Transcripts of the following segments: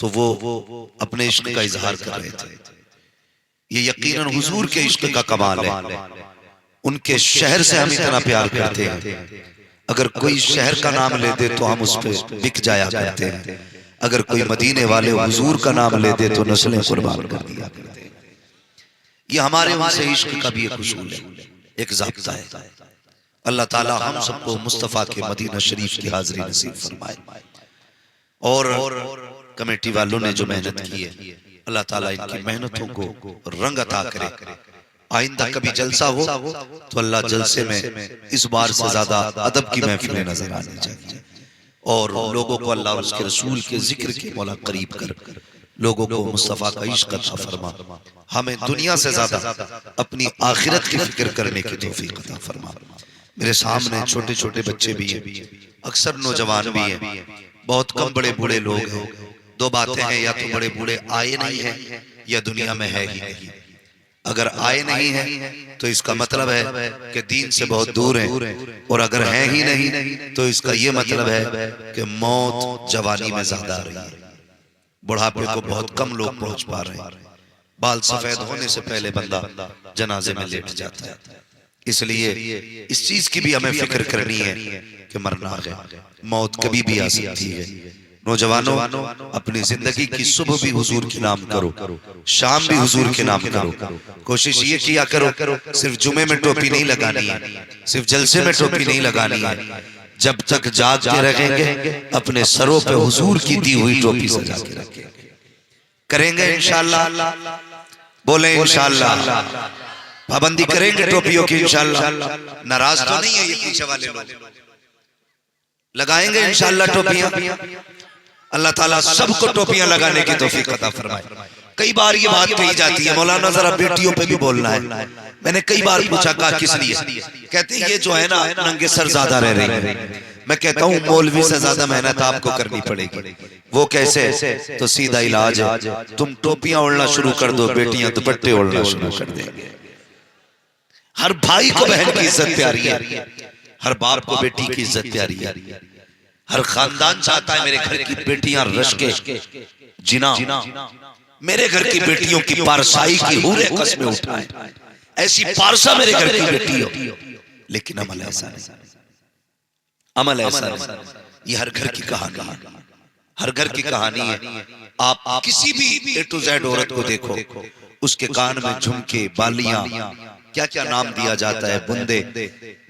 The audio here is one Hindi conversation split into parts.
तो वो अपने इश्क का इजहार कर रहे थे। ये यकीनन हुजूर के इश्क का कमाल है। उनके शहर से हम इतना प्यार करते हैं, अगर कोई शहर का नाम ले दे तो हम उस पर बिक जाया करते हैं। अगर कोई मदीने वाले हुजूर का नाम ले दे तो नस्लें कुर्बान कर दिया करते हैं। ये हमारे उनसे इश्क का भी एक उसूल है, एक ज़ाब्ता है। अल्लाह ताला हम सबको मुस्तफ़ा के मदीना शरीफ की हाज़िरी नसीब फरमाए। और कमेटी वालों ने जो मेहनत की है, अल्लाह ताला इनकी मेहनतों को रंग अता करे। आइंदा कभी जलसा हो तो अल्लाह जलसे में इस बार से ज्यादा अदब की महफिलें नजर आनी चाहिए, और लोगों को अल्लाह और उसके रसूल के जिक्र के मौला करीब कर, लोगों को मुस्तफ़ा का इश्क अता फरमा। हमें दुनिया से ज्यादा अपनी आखिरत की फिक्र करने की तौफीक अता फरमा। मेरे सामने छोटे छोटे बच्चे भी हैं, अक्सर नौजवान भी हैं, बहुत कम बड़े बूढ़े लोग हैं। दो बातें हैं, या तो बड़े बूढ़े आए नहीं हैं या दुनिया में है ही नहीं। अगर आए नहीं है तो इसका मतलब है कि दीन से बहुत दूर हैं, और अगर हैं ही नहीं तो इसका ये मतलब है कि मौत जवानी में ज्यादा आ रही है, बुढ़ापे को बहुत कम लोग पहुंच पा रहे हैं। बाल सफेद होने से पहले बंदा जनाजे में लेट जाता है। इसलिए इस चीज की भी हमें फिक्र करनी है कि मरना है, मौत कभी भी आ सकती है। नौजवानों, अपनी जिंदगी की सुबह भी हुजूर के नाम करो, शाम भी हुजूर के नाम करो। कोशिश ये किया करो, सिर्फ जुमे में टोपी नहीं लगानी है, सिर्फ जलसे में टोपी नहीं लगानी है। जब तक जागते रहेंगे अपने सरों पे हुजूर की दी हुई टोपी सजा के रखेंगे। करेंगे इंशाअल्लाह, बोले इंशाअल्लाह। पाबंदी करेंगे टोपियों की इंशाअल्लाह। नाराज तो नहीं है ये पीछे वाले लोग? लगाएंगे इंशाअल्लाह टोपियां। अल्लाह ताला सबको टोपियां लगाने की तौफीक अता फरमाए। कई बार ये बात कही जाती है, मौलाना जरा बेटियों पे भी बोलना है। मैंने कई बार पूछा, कहा किस लिए? कहते हैं ये जो है ना नंगे सर ज्यादा रह रही है। मैं कहता हूँ मौलवी से ज्यादा मेहनत आपको करनी पड़ेगी। वो कैसे? तो सीधा इलाज है, तुम टोपियां ओढ़ना शुरू कर दो, बेटियां दुपट्टे ओढ़ना शुरू कर देंगे। हर भाई को बहन की इज्जत प्यारी है, हर बाप को बेटी की इज्जत प्यारी है। हर खानदान चाहता है मेरे घर की बेटियां रश्के जिना, मेरे घर की बेटियों की पारसाई की हूरे कस्में उठाएं, ऐसी पारसा मेरे घर की बेटी हो। लेकिन अमल ऐसा नहीं, अमल ऐसा नहीं। ये हर घर की कहानी है, हर घर की कहानी है। आप किसी भी ए टू जेड औरत को देखो, उसके कान में झुमके, बालियां, क्या क्या नाम दिया जाता है, बुंदे,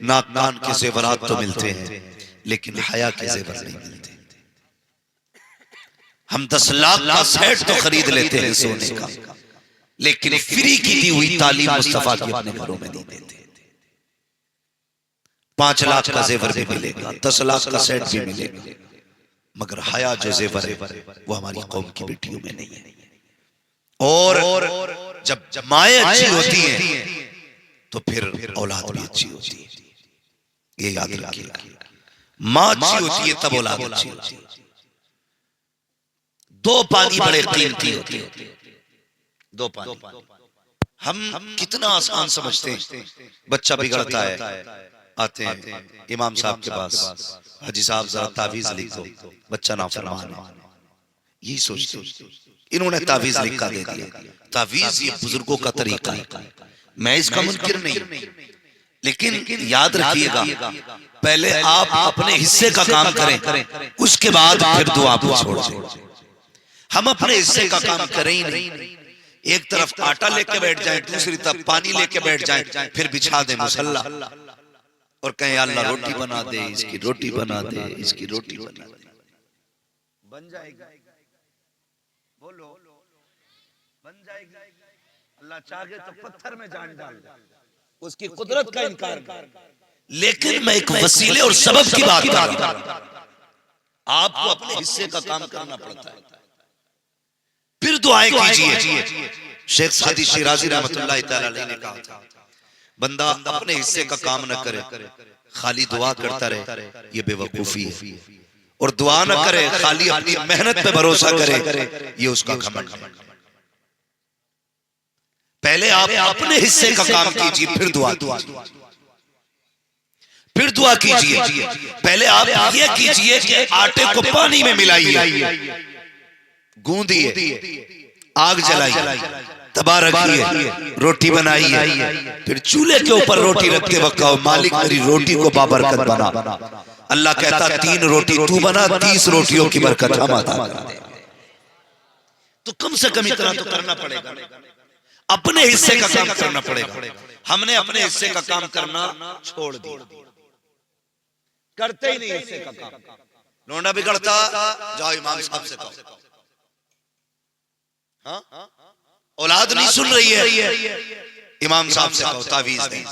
नाक कान के जेवरात तो मिलते हैं, लेकिन हया के जेवर नहीं मिलते। हम 10 लाख का सेट तो खरीद लेते हैं सोने का, लेकिन फ्री की दी हुई तालीम मुस्तफा की अपने घरों में नहीं देते। 5 लाख का जेवर भी मिलेगा, 10 लाख का सेट भी मिलेगा, मगर हया जो जेवर है वो हमारी कौम की बेटियों में नहीं है। और जब माएं अच्छी होती हैं तो फिर औलाद भी अच्छी होती है। ये याद रखिएगा, माँ अच्छी होती है तब औलाद अच्छी होती है। 2 पानी बड़े कीमती होते हैं, 2 पानी। हम कितना आसान समझते हैं। बच्चा बिगड़ता है, आते हैं इमाम साहब के पास, हाजी साहब जरा तावीज लिख दो, बच्चा नाफरमान है। यही सोचते, इन्होंने तावीज लिखा दे दिया। तावीज ये बुजुर्गों का तरीका है, मैं इसका मुनकिर नहीं, लेकिन याद रखिएगा पहले आप अपने हिस्से का काम करें, उसके बाद फिर दुआ को छोड़ दें। हम अपने हिस्से का काम करें ही नहीं, एक तरफ आटा लेके बैठ जाएं, दूसरी तरफ पानी लेके बैठ जाएं, फिर बिछा दें मुसल्ला और कहें अल्लाह रोटी बना दे, इसकी रोटी बना दे, इसकी रोटी बना दे। बन जाएगा, बोलो बन जाएगी। अल्लाह चाहे तो पत्थर में जान डाल, उसकी कुदरत का इनकार कर। लेकिन मैं एक वसीले और सबब की बात कर रहा हूं। आपको अपने हिस्से का काम करना पड़ता है, फिर दुआएं कीजिए। शेख सादी शिराजी रहमतुल्लाह तआला अलैह ने कहा था, बंदा अपने हिस्से का काम न करे, खाली दुआ करता रहे, ये बेवकूफी है। और दुआ न करे, खाली अपनी मेहनत पे भरोसा करे, ये उसका घमंड है। पहले आप अपने हिस्से का काम कीजिए, फिर दुआ कीजिए, फिर दुआ कीजिए। पहले आप ये कीजिए कि आटे को पानी में मिलाइए, गूंदिए, आग जलाई, तबा रखिए, रोटी बनाइए, फिर चूल्हे के ऊपर रोटी रखते वक्त कहो मालिक मेरी रोटी को बाबरकत बना। अल्लाह कहता 3 रोटी तू बना, 30 रोटियों की बरकत हम अता कर दे। तो कम से कम इतना तो करना पड़ेगा, अपने हिस्से का काम करना पड़ेगा। हमने अपने हिस्से का काम करना छोड़ दिया, करते ही नहीं हिस्से का काम। लोंडा बिगड़ता, जाओ इमाम साहब से कहो। हाँ? औलाद नहीं सुन रही है, इमाम साहब से कहो तावीज दें,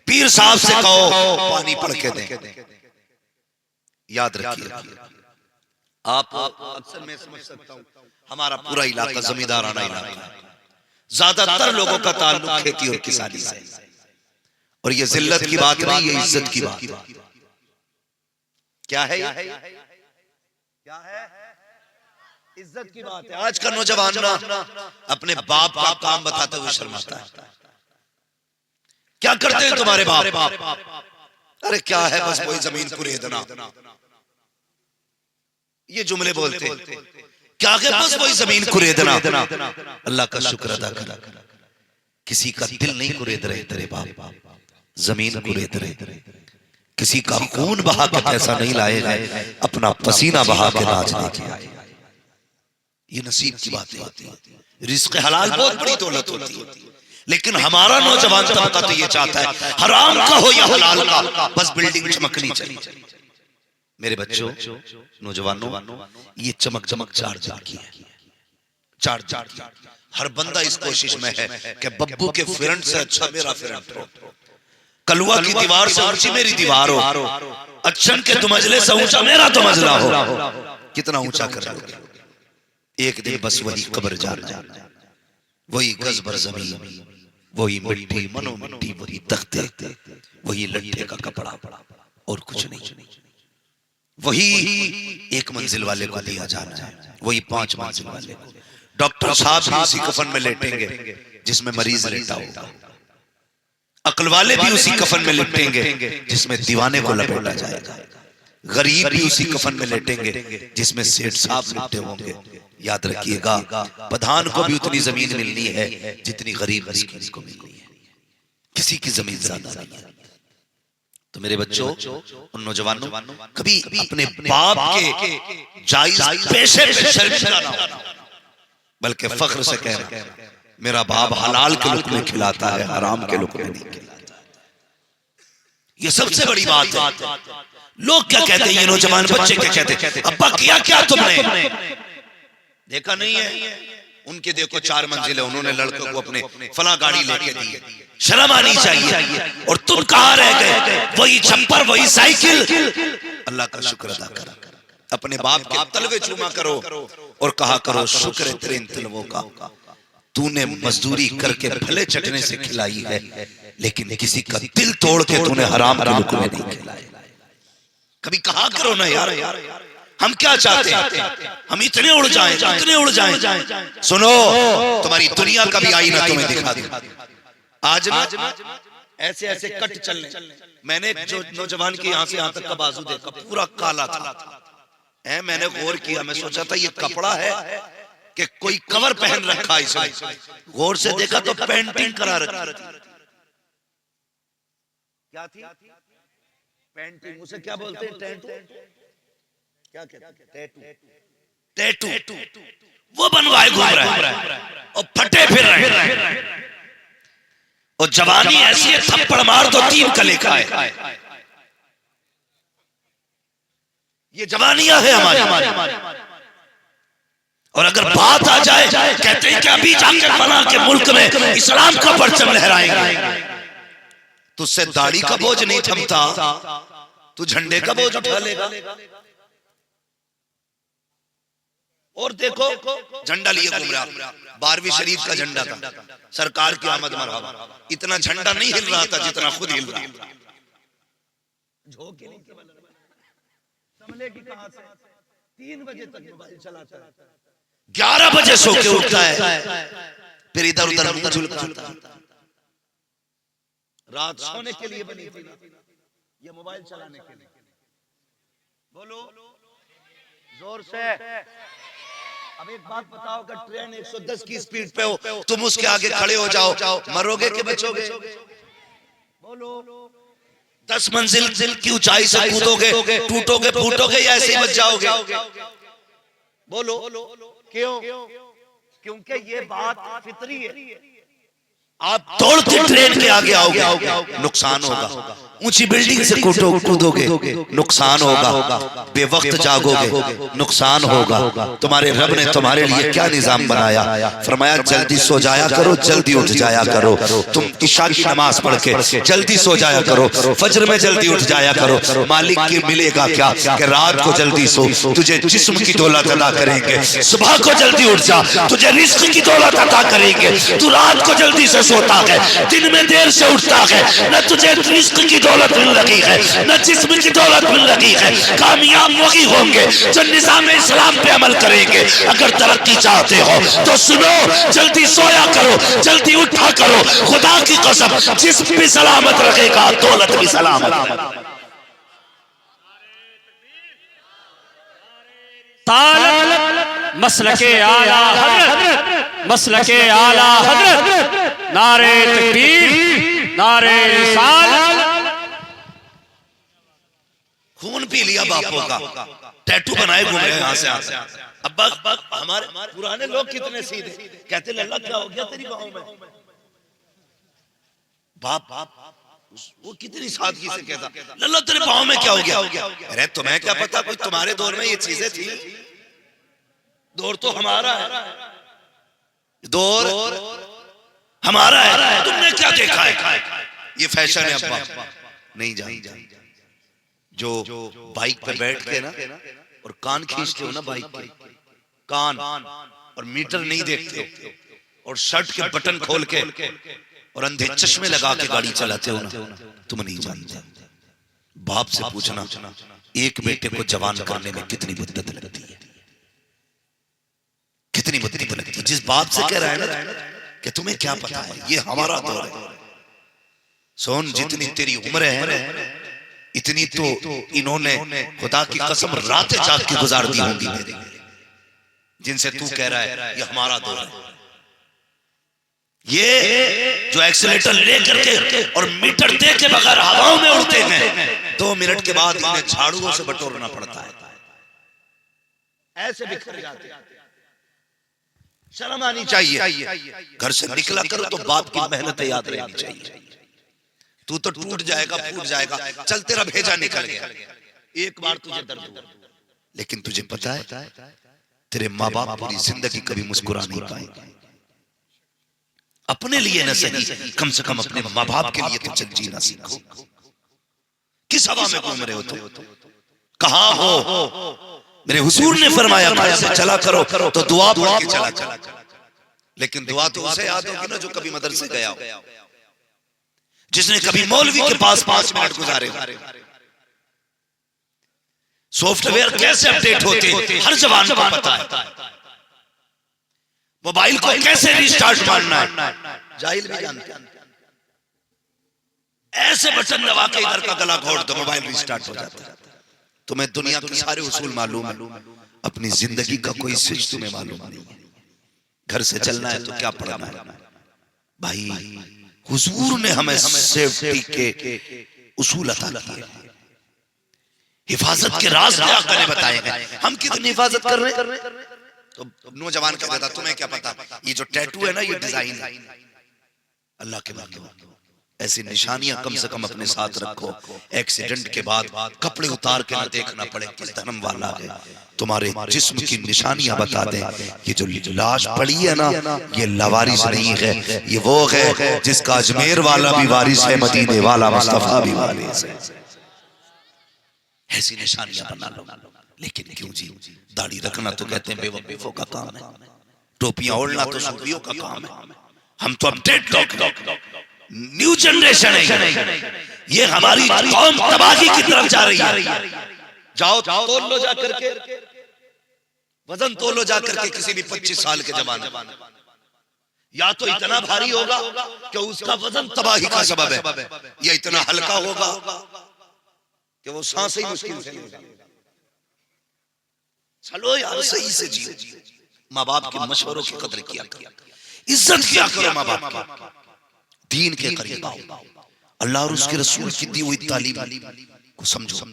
पीर साहब से कहो पानी पढ़ के दें। याद रखिए, आप अक्सर मैं समझ सकता हूं हमारा पूरा इलाका जमींदाराना इलाका है, ज्यादातर लोगों का ताल्लुक खेती और किसानी से, और ये जिल्लत की बात नहीं, ये इज्जत की बात। क्या है? क्या है? इज्जत की बात है। आज का नौजवान ना अपने बाप का काम बताते हुए शर्माता है। क्या करते हैं तुम्हारे बाप? अरे क्या है, बस वही जमीन कुरेदना, ये जुमले बोलते हैं। क्या है, बस वही जमीन कुरेदना। अल्लाह का शुक्र अदा कर, किसी का दिल नहीं कुरेद रहे तेरे बाप, जमीन कुरेद रहे। किसी का खून बहा के पैसा नहीं लाए गए, अपना पसीना बहा के राज लेके आए। ये नसीब की बातें होती है। रिस्क हलाल बहुत बड़ी दौलत होती है, लेकिन हमारा नौजवान तबका तो ये चाहता है हराम का हो या हलाल का, बस बिल्डिंग चमकनी चाहिए। मेरे बच्चों, नौजवानों, ये चमक चमक 4 दिन की है, 4 दिन। हर बंदा इस कोशिश में है कि बब्बू के फ्रंट से अच्छा मेरा फ्रंट हो, कलुआ की दीवार से ऊंची मेरी दीवार हो, अच्छन के दुमजले से ऊंचा मेरा दुमजला हो। कितना ऊंचा कर लोगे? एक दिन बस वही कब्र जाना, वही गज भर जमीन, वही मिट्टी मनो मिट्टी, वही तख्ते, वही लट्ठे का कपड़ा, और कुछ नहीं। वही 1 मंजिल वाले को दिया जाना है, वही 5 मंजिल वाले को। डॉक्टर साहब भी उसी कफन में लेटेंगे जिसमें मरीज लेटा होगा, अक्ल वाले भी उसी कफन में लेटेंगे जिसमें दीवाने को लपेटा जाएगा, गरीब भी उसी कफन में लेटेंगे जिसमें सेठ साहब लेटे होंगे। याद रखिएगा, प्रधान को भी उतनी जमीन मिलनी है जितनी गरीब मिस्कीन को मिलनी है, किसी की जमीन ज्यादा नहीं है। तो मेरे बच्चों, उन नौजवानों, कभी अपने बाप के जायज पैसे पे शर्मिंदा ना हो, बल्कि फख्र से कह रहे हैं मेरा बाप हलाल के लुक़मे खिलाता है, हराम के लुक़मे नहीं खिलाता। ये सबसे बड़ी बात है। लोग क्या कहते हैं, ये नौजवान बच्चे क्या कहते हैं, अब्बा किया क्या तुमने? देखा नहीं है उनके, देखो 4 मंजिल है, उन्होंने लड़कों को अपने फला गाड़ी लेके दी है, शर्म आनी चाहिए। और तुम कहां रह गए? वही छप्पर, वही साइकिल। अल्लाह का शुक्र अदा करो, अपने बाप के तलवे चूमा करो और कहा करो शुक्र है तेरे इन तलवों का, तूने मजदूरी करके भले चटने से खिलाई है, लेकिन किसी का दिल तोड़ के तूने हराम के लुक़मे नहीं खिलाए। कभी कहा करो ना यार, हम क्या चाहते हैं, हम इतने उड़ जाएं, इतने उड़ जाएं। सुनो, तुम्हारी दुनिया का भी आईना तुम्हें दिखा दे। आज ना ऐसे ऐसे कट चलने, मैंने जो नौजवान के यहाँ से यहाँ तक का बाजू देखा पूरा काला था, मैंने गौर किया, मैं सोचा था ये कपड़ा है कि कोई कवर पहन रखा है इसने, गौर से देखा तो पेंटिंग करा रखी। क्या थी? पेंटिंग। उसे क्या बोलते हैं? टैटू। क्या कहते हैं? टैटू। वो बनवाए घूम रहा है और फटे फिर रहे हैं, और जवानी ऐसी है थप्पड़ मार तो 3 कले का है। ये जवानियां है हमारी। और अगर बात आ जाए, कहते हैं कि अभी जाकर बना के मुल्क में इस्लाम का परचम लहराएंगे, तुझसे दाढ़ी का बोझ नहीं थमता, तू झंडे का बोझ उठा लेगा। और देखो झंडा लिए घूम रहा, 12वीं शरीफ का झंडा था, सरकार की आमद मरहबा। इतना झंडा नहीं हिल रहा था जितना खुद हिल रहा। संभले की कहां से? 3 बजे तक मोबाइल चलाता है, 11 बजे सो के उठता है, फिर इधर उधर मुंह झुलकाता है। रात सोने के लिए बनी थी, ये मोबाइल चलाने के लिए। बोलो जोर से। अब एक बात बताओ, अगर ट्रेन 110 की स्पीड पे हो, तुम उसके आगे खड़े हो जाओ, मरोगे कि बचोगे? बोलो। 10 मंजिल की ऊंचाई से कूदोगे, टूटोगे फूटोगे या ऐसे ही बच जाओगे? बोलो क्यों? क्योंकि ये बात फितरी है। आप दौड़ते ट्रेन के आगे आओगे, नुकसान होगा। ऊंची बिल्डिंग से कूदोगे, नुकसान होगा। बेवक्त जागोगे, नुकसान होगा। तुम्हारे रब ने तुम्हारे लिए क्या निजाम बनाया? फरमाया जल्दी सो जाया करो, जल्दी उठ जाया करो। तुम इशा की नमाज पढ़ के जल्दी सो जाया करो, फजर में जल्दी उठ जाया करो। मालिक की मिलेगा क्या कि रात को जल्दी सो, तुझे जिस्म की दौलत अदा करेंगे। सुबह को जल्दी उठ जा, तुझे रिस्क की दौलत अदा करेंगे। तू रात को जल्दी से सोता है, दिन में देर से उठता है, न तुझे रिस्क की दौलत मिल रही है, न जिस्म की दौलत मिल रही है। कामयाब वही होंगे जो निजाम इस्लाम पे अमल करेंगे। अगर तरक्की चाहते हो तो सुनो, जल्दी सोया करो, जल्दी उठा करो। खुदा की कसम, जिस्म भी सलामत रहेगा, दौलत भी सलामत। मसलके आला हजरत, मसलके आला हजरत, नारे तकबीर, नारे रिसालत। खून पी लिया बापों का, टैटू बनाए घूम रहे यहाँ से आते। अब हमारे पुराने लोग कितने सीधे, कहते लल्ला क्या हो गया तेरी बाहों में? बाप वो कितनी सादगी से कहता, लल्ला तेरे बाहों में क्या हो गया? अरे तुम्हें क्या पता, कोई तुम्हारे दौर में ये चीजें थी? दौर तो हमारा है, दौर हमारा है। तुमने क्या देखा है? ये फैशन है अब्बा, नहीं जान। जो बाइक पे बैठ के ना और कान खींचते हो ना, बाइक के कान, और मीटर नहीं देखते हो, और शर्ट के बटन खोल के और अंधे चश्मे लगा के गाड़ी चलाते हो ना, तुम नहीं जानते। बाप से पूछना, एक बेटे को जवान करने में कितनी मुद्दत लगती है, कितनी मुद्दत लगती है। जिस बाप से कह रहा है ना कि तुम्हें क्या पता है, ये हमारा दौर है। सोन, जितनी तेरी उम्र है इतनी तो इन्होंने खुदा की कसम रातें जाग के गुजार दी होंगी मेरी, जिनसे तू कह रहा है ये हमारा दौर है। ये जो एक्सीलेटर लेकर के और मीटर दे के बगैर हवाओं में उड़ते हैं, 2 मिनट के बाद इन्हें झाड़ुओं से बटोरना पड़ता है, ऐसे बिखर जाते हैं। शर्म आनी चाहिए। घर से निकला करो तो बाप की मेहनत याद रहनी चाहिए। तू तो टूट जाएगा, फूट जाएगा, चल तेरा भेजा निकल गया, एक बार तुझे दर्द हुआ, लेकिन तुझे पता है तेरे माँ बाप पूरी जिंदगी कभी मुस्कुरा नहीं पाएंगे। अपने लिए न सही, कम से कम अपने माँ बाप के लिए तो चल जीना सीखो। किस हवा में घूम रहे हो तुम? कहां हो? मेरे हुजूर ने फरमाया घर से चला करो तो दुआ पढ़ के चला करो, लेकिन दुआ तो उसे याद होगी ना जो कभी मदरसे गया हो, जिसने कभी मौलवी के पास 5 मिनट गुजारे। सॉफ्टवेयर कैसे अपडेट होते हर जवान को पता है, मोबाइल को कैसे रिस्टार्ट मारना है जाहिल भी जानते हैं। ऐसे बटन दबा के इधर का गला घोट दो, मोबाइल रिस्टार्ट हो जाता है। तुम्हें दुनिया के सारे उसूल मालूम है, अपनी जिंदगी का कोई स्विच तुम्हें मालूम नहीं है। घर से चलना है तो क्या पढ़ना है भाई? हुजूर ने हमें सेफ्टी के उसूल अता किए, हिफाजत के राज ने बताए हैं। हम कितनी हिफाजत कर रहे हैं? तो नौजवान का कहता तुम्हें क्या पता, ये जो टैटू है ना ये डिजाइन है। अल्लाह के वास्ते ऐसी निशानियां कम से कम अपने साथ रखो। एक्सीडेंट के बाद कपड़े उतार के ना देखना पड़े किस धर्म वाला है, तुम्हारे जिस्म की निशानियां बता दें। ये जो लाश पड़ी है ना ये लावारिस नहीं है, ये वो है जिसका अजमेर वाला भी वारिस है, मदीने वाला मुस्तफा भी वारिस है। ऐसी निशानियां बना लो। लेकिन क्यों जी, दाढ़ी रखना तो कहते हैं बेवकूफों का काम है, टोपियां ओढ़ना तो सूफियों का काम है। हम तो अपडेट लोग, न्यू जनरेशन है, ये हमारी कौम तबाही की तरफ जा रही है। जाओ तोल लो जाकर के, वजन तोलो जाकर के किसी भी 25 साल के जवान, या तो इतना भारी होगा कि उसका वजन तबाही का सबब है, या इतना हल्का होगा कि वो सांस ही मुश्किल से लेगा। चलो यार सही से जियो, माँ बाप के मशवरों की कदर किया करो, इज्जत किया करो माँ बाप की, दीन के करीब आओ, अल्लाह और उसके रसूल की दी हुई तालीम को समझो,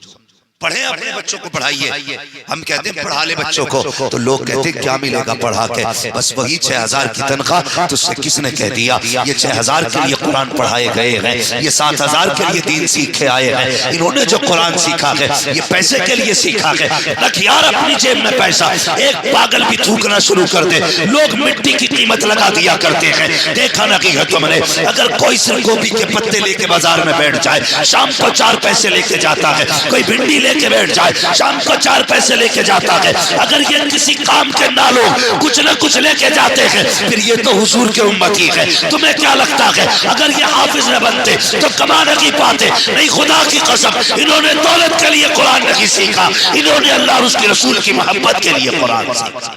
पढ़े अपने बच्चों को पढ़ाइए। हम कहते हैं पढ़ा ले बच्चों को, तो लोग कहते हैं क्या मिलेगा पढ़ा के, बस वही 6000 की तनख्वाह। तुझसे किसने कह दिया ये 6000 के लिए कुरान पढ़ाए गए हैं, ये 7000 के लिए दीन सीख के आए हैं। इन्होंने जो कुरान सीखा है ये पैसे के लिए सीखा है। रख यार अपनी जेब में पैसा, एक पागल भी थूकना शुरू कर दे, लोग मिट्टी की कीमत लगा दिया करते हैं। देखा ना कि है तुमने, अगर कोई सिर्फ गोभी के पत्ते लेके बाजार में बैठ जाए, शाम को 4 पैसे लेके जाता है, कोई भिंडी लेके बैठ जाए, शाम को 4 पैसे लेके जाता है। अगर ये किसी काम के ना लोग कुछ न कुछ लेके जाते हैं, फिर ये तो हुजूर के उम्मती है। तुम्हें क्या लगता है अगर ये हाफिज न बनते तो कमा नहीं पाते? नहीं, खुदा की कसम, इन्होंने दौलत के लिए कुरान नहीं सीखा, इन्होंने अल्लाह और उसके रसूल की मोहब्बत के लिए कुरान सीखा।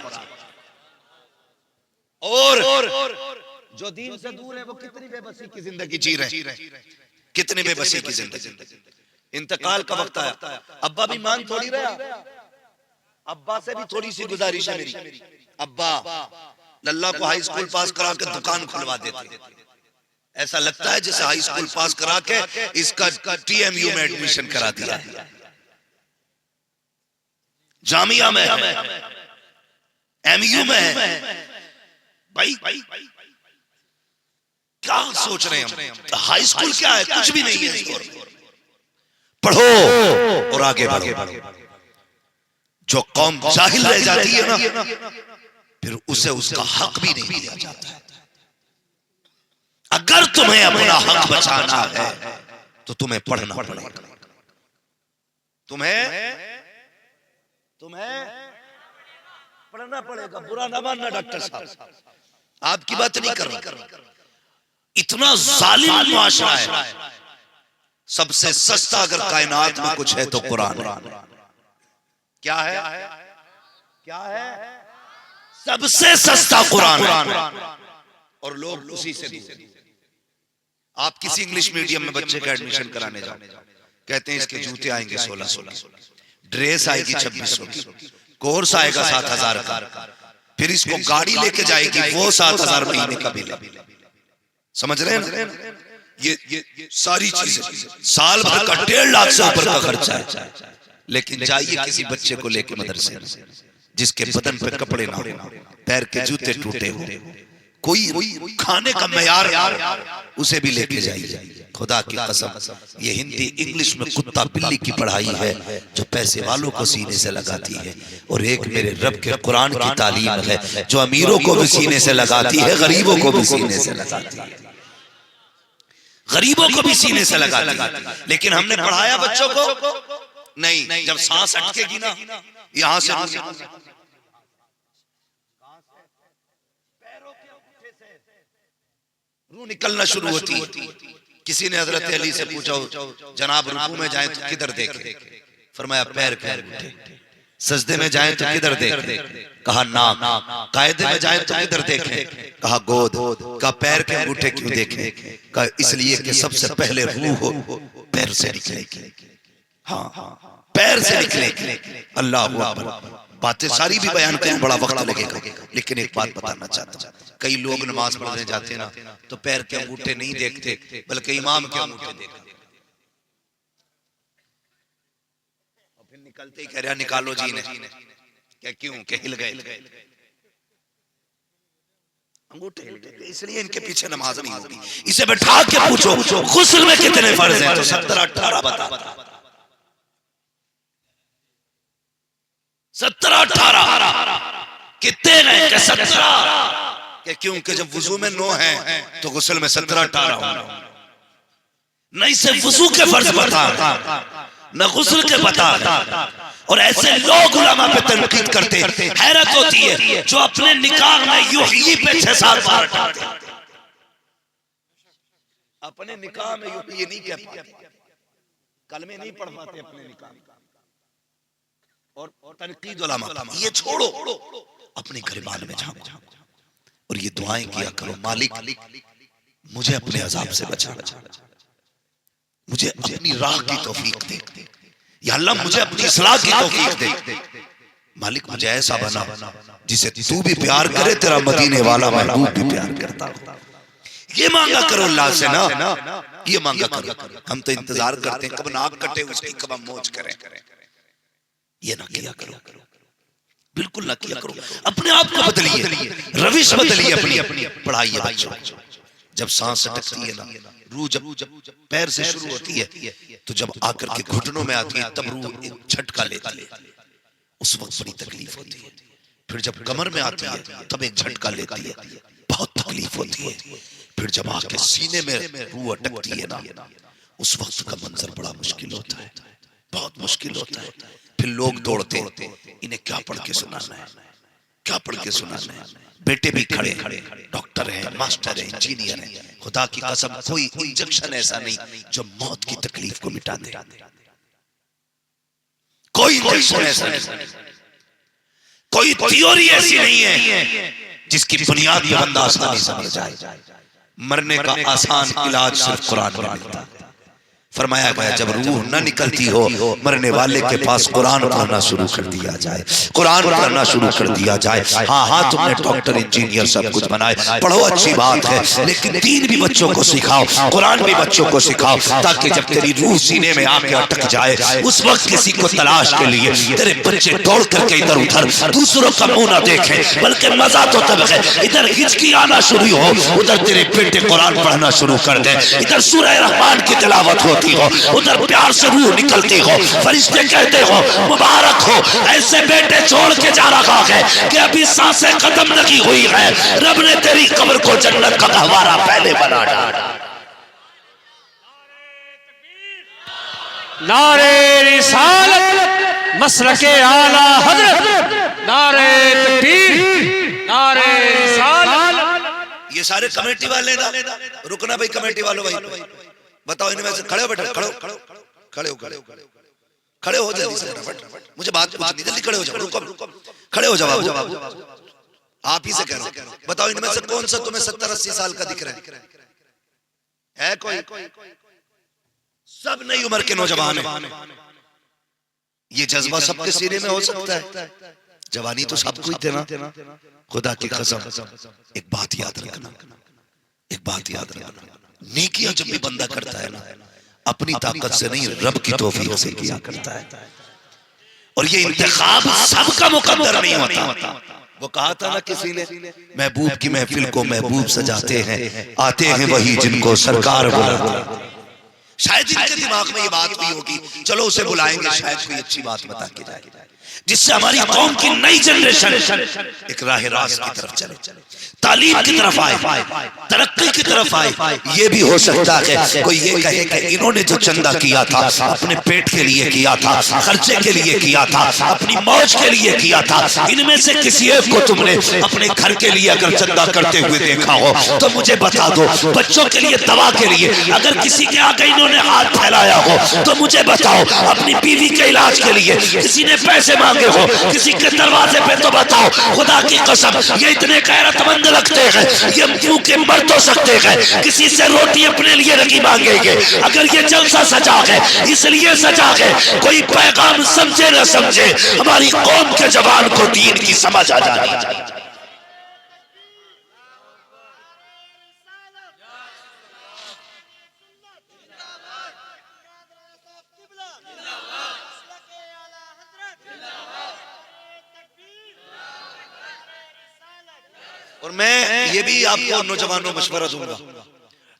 और जो दीन से दूर है वो कितनी बेबसी की जिंदगी जी रहे, कितनी बेबसी की जिंदगी। इंतकाल का वक्त आया, अब्बा भी मान थोड़ी रहा, अब्बा से भी थोड़ी सी गुजारिश है मेरी, अब्बा लल्ला को हाई स्कूल पास करा के दुकान खुलवा देते। ऐसा लगता है जैसे हाई स्कूल पास करा के इसका TMU में एडमिशन करा दिया, जामिया में है, MU में है। भाई क्या सोच रहे हैं हम? हाई स्कूल क्या है? कुछ भी नहीं है। पढ़ो और आगे बढ़ो। जो कौम जाहिल रह जाती है ना, फिर उसे उसका हक भी नहीं दिया जाता है। अगर तुम्हें अपना हक बचाना है तो तुम्हें पढ़ना पड़ेगा, तुम्हें पढ़ना पड़ेगा। बुरा ना मानना डॉक्टर साहब, आपकी बात नहीं कर रहा। इतना जालिम मुआशरा है, सबसे सस्ता अगर कायनात में कुछ है तो कुरान। क्या है? क्या है? सबसे सस्ता कुरान, और लोग उसी से दूर। आप किसी इंग्लिश मीडियम में बच्चे का एडमिशन कराने जाओ, कहते हैं इसके जूते आएंगे 1600, ड्रेस आएगी 2600, कोर्स आएगा 7000 का, फिर इसको गाड़ी लेके जाएगी वो 7000 महीने का बिल। समझ रहे हैं? ये सारी चीजें साल भर का 1.5 लाख से ऊपर का खर्चा है। लेकिन जाइए किसी बच्चे को लेके मदरसे में, जिसके बदन पे कपड़े ना हो, पैर के जूते टूटे हो, कोई खाने का मयार उसे भी लेके जाइए। खुदा की कसम, ये हिंदी इंग्लिश में कुत्ता बिल्ली की पढ़ाई है जो पैसे वालों को सीने से लगाती है, और एक मेरे रब के कुरान की तालीम है जो अमीरों को भी सीने से लगाती है, गरीबों को भी सीने से लगाती है, गरीबों को भी सीने से लगाती है। लेकिन हमने पढ़ाया बच्चों को नहीं। जब सांस अटकेगी ना यहां से रूह निकलना शुरू होती है। किसी ने हजरत अली से पूछा, जनाब रुकू में जाएं तो किधर देखें? फरमाया पैर के अंगूठे। सजदे में जाएं तो किधर देखें? कहा नाक। कायदे में जाएं तो किधर देखें? कहा गोद। कहा पैर के अंगूठे क्यों देखें? कहा इसलिए कि सबसे पहले रूह पैर से निकलेगी। हाँ, पैर से निकलेगी। अल्लाह अकबर। बातें सारी भी बयान करूं बड़ा वक्त लगेगा, लेकिन एक बात बताना चाहता हूं। कई लोग नमाज पढ़ने जाते ना तो पैर के अंगूठे नहीं देखते, बल्कि इमाम के अंगूठे देखते, और फिर निकलते ही कह रहा निकालो जी ने। क्या क्यों? के हिल गए अंगूठे हिल गए, इसलिए इनके पीछे नमाज नहीं होगी। इसे बैठा के पूछो गुस्ल में कितने फर्ज हैं, तो 17-18 बता। 17-18 कितने हैं? 17। क्योंकि जब वुजू में 9 है तो गुस्ल में 17-18 होंगे। नहीं सिर्फ वुजू के फर्ज बता न गुस्ल के बता। और ऐसे लोग उलमा पे तनकीद करते, हैरत होती है जो अपने निकाह में युही पे 6-7 बार डालते, अपने निकाह में युही नहीं कह पाते, कलमे नहीं पढ़ पाते अपने निकाह में। और तनकीद उलमा का ये छोड़ो, अपने गिरबान में जाओ और ये दुआएं किया करो, मालिक मुझे अपने अजाब से बचा, मुझे अपनी राह की तौफीक दे, या अल्लाह मुझे अपनी इस्लाह की तौफीक दे, मालिक मुझे ऐसा बना जिसे तू भी प्यार करे, तेरा मदीने वाला महबूब भी प्यार करता हो। ये मांगा करो अल्लाह से ना, ये मांगा करो। हम तो इंतजार करते हैं कब नाक कटे उसकी, कब हम मौज करें। ये ना किया करो, बिल्कुल ना किया करो। अपने आप को बदलिए, रविश बदलिए अपनी। पढ़ाइए बच्चों, जब सांस अटकती है ना, रूह जब पैर से शुरू होती है तो जब आकर के घुटनों में आती है तब रूह एक झटका लेती है, उस वक्त बड़ी तकलीफ होती है। फिर जब कमर में आती है तब एक झटका लेती है, बहुत तकलीफ होती है। फिर जब आके सीने में रूह अटकती है ना, उस वक्त का मंजर बड़ा मुश्किल होता है, बहुत मुश्किल होता है। फिर लोग दौड़ते, इन्हें क्या पढ़ के सुनाना है, क्या पढ़ के सुनाना है। बेटे भी खड़े, डॉक्टर हैं, मास्टर हैं, इंजीनियर हैं। खुदा की कसम कोई इंजेक्शन ऐसा नहीं जो मौत की तकलीफ को मिटा दे, कोई इंजेक्शन ऐसा नहीं, कोई थ्योरी ऐसी नहीं है जिसकी बुनियाद पर बंदा आसानी समझ जाए। मरने का आसान इलाज सिर्फ कुरान में मिलता है। फरमाया गया जब रूह न निकलती हो, मरने वाले के पास कुरान पढ़ना शुरू कर दिया जाए, कुरान पढ़ना शुरू कर दिया जाए। हाँ हाँ, तुमने डॉक्टर इंजीनियर सब कुछ बनाए, पढ़ो, अच्छी बात है, लेकिन दीन भी बच्चों को सिखाओ, कुरान भी बच्चों को सिखाओ, ताकि जब तेरी रूह सीने में आके अटक जाए उस वक्त किसी को तलाश के लिए तेरे बच्चे दौड़ करके इधर उधर दूसरों का मुंह ना देखे, बल्कि मजा तो तब है इधर हिचकी आना शुरू हो, उधर तेरे बेटे कुरान पढ़ना शुरू कर दे, इधर सूरह रहमान की तिलावत हो, उधर प्यार से रूह निकलती हो, फरिश्ते कहते हो मुबारक हो, ऐसे बेटे छोड़ के जा रहा है कि अभी सांसें खत्म लगी हुई है, रब ने तेरी कब्र को जन्नत का गहवारा पहले बना डाला। नारे रिसालत मसलके आला हजरत, नारे तकबीर, नारे रिसालत। ये सारे कमेटी वाले ना, रुकना भाई, कमेटी वालों भाई बताओ, इनमें से खड़े हो बेटा, खड़े हो जल्दी से, मुझे बात पूछनी, जल्दी खड़े हो जाओ, रुको खड़े हो जाओ, आप ही से कह रहा हूं। बताओ इनमें से कौन सा तुम्हें 70-80 साल का दिख रहा है कोई? सब नई उम्र के नौजवान है। ये जज्बा सबके सीने में हो सकता है, जवानी तो सबको ही देना। खुदा की कसम एक बात याद रखना, एक बात याद रखना, नेकियां जब भी बंदा करता है ना, अपनी ताकत से नहीं रब की तौफीक से किया करता है। और ये इंतखाब सबका मुकद्दर नहीं होता। वो कहा था ना किसी ने, महबूब की महफिल को महबूब सजाते हैं, आते हैं वही जिनको सरकार बुलाते हैं। शायद इनके दिमाग में ये बात भी होगी, चलो उसे बुलाएंगे, शायद कोई अच्छी बात बता के जाए जिससे हमारी कौम की नई जनरेशन एक राह रास्त की तरफ चले, तालीम की तरफ आए, तरक्की की तरफ आए। ये भी हो सकता है कोई ये कहे कि इन्होंने जो चंदा किया था अपने पेट के लिए किया था, खर्चे के लिए किया था, अपनी मौज के लिए किया था, इनमें से किसी एक को तुमने अपने घर के लिए अगर चंदा करते हुए देखा हो तो मुझे बता दो। बच्चों के लिए, दवा के लिए अगर किसी के आगे इन्होंने हाथ फैलाया हो तो मुझे बताओ। अपनी बीवी के इलाज के लिए किसी ने पैसे मांगे हो किसी के दरवाजे पे तो बताओ। खुदा की कसम ये इतने गैरतमंद लगते हैं, ये मुंह के मर तो सकते हैं, किसी से रोटी अपने लिए नहीं मांगेंगे। अगर ये जलसा सजा है इसलिए सजा है, कोई पैगाम समझे न समझे, हमारी कौम के जवान को दीन की समझ आ जानी चाहिए। और मैं ये भी आपको नौजवानों मशवरा दूंगा,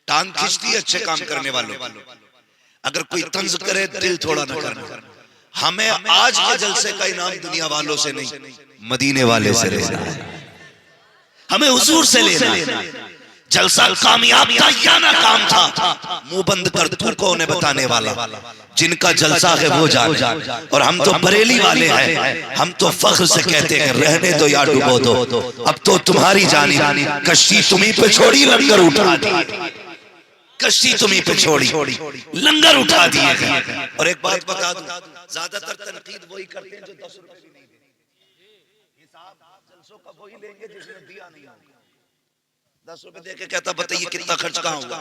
टांग खींचती है अच्छे काम करने वालों, अगर कोई तंज करे दिल थोड़ा न करना। हमें आज के जलसे का इनाम दुनिया वालों से नहीं, मदीने वाले से लेना है, हमें हुजूर से लेना है। जलसा कामयाब था या नाकाम था, मुंह बंद कर तू कौन है बताने वाला। जिनका जलसा है वो जाने, और हम तो बरेली वाले हैं, हम तो फख्र से कहते हैं रहने दो या डुबो दो, अब तो तुम्हारी जानी, कश्ती तुम्हीं पे छोड़ी लंगर उठा दी, कश्ती तुम्हीं पे छोड़ी लंगर उठा दिए। और एक बात बता दूं, ज्यादातर तनकीद वही करते हैं जो 10 रुपए भी नहीं देते। हिसाब जलसों का वही लेंगे जिसने दिया नहीं होगा। 10 रुपए देके कहता बताइए कितना खर्च कहाँ हुआ,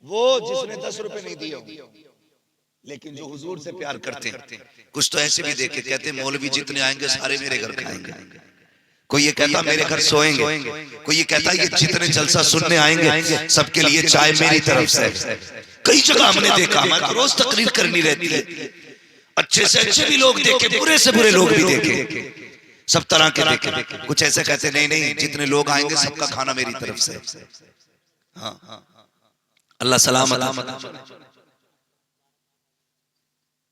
वो जिसने 10 रुपए नहीं दिए। लेकिन जो हुजूर से प्यार करते हैं, कुछ तो ऐसे भी देखे, कहते हैं मौलवी जितने आएंगे सारे मेरे घर खाएंगे। कोई ये कहता मेरे घर सोएंगे, कोई ये कहता ये जितने जलसा सुनने आएंगे सबके लिए चाय मेरी तरफ से। कई जगह हमने देखा, हमारे रोज तकरीर करनी रहती है, अच्छे से अच्छे भी लोग देखे, बुरे से बुरे लोग भी देखे, सब तरह के देखे। कुछ ऐसे कहते नहीं नहीं जितने लोग आएंगे सबका खाना मेरी तरफ से। हाँ, अल्लाह सलामत।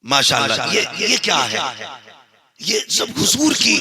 माशाअल्लाह, ये क्या है? ये सब हुजूर की